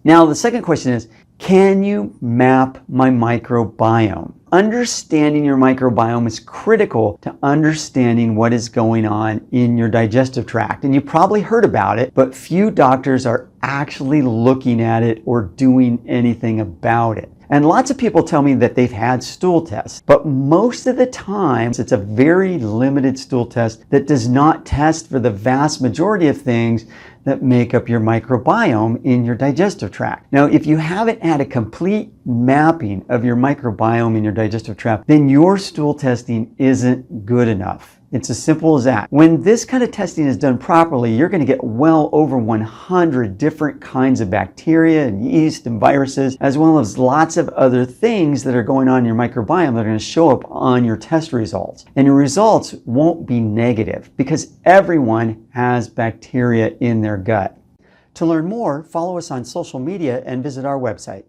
Now, the second question is, can you map my microbiome? Understanding your microbiome is critical to understanding what is going on in your digestive tract. And you probably heard about it, but few doctors are actually looking at it or doing anything about it. And lots of people tell me that they've had stool tests, but most of the time it's a very limited stool test that does not test for the vast majority of things that make up your microbiome in your digestive tract. Now, if you haven't had a complete mapping of your microbiome in your digestive tract, then your stool testing isn't good enough. It's as simple as that. When this kind of testing is done properly, you're going to get well over 100 different kinds of bacteria and yeast and viruses, as well as lots of other things that are going on in your microbiome that are going to show up on your test results. And your results won't be negative because everyone has bacteria in their gut. To learn more, follow us on social media and visit our website.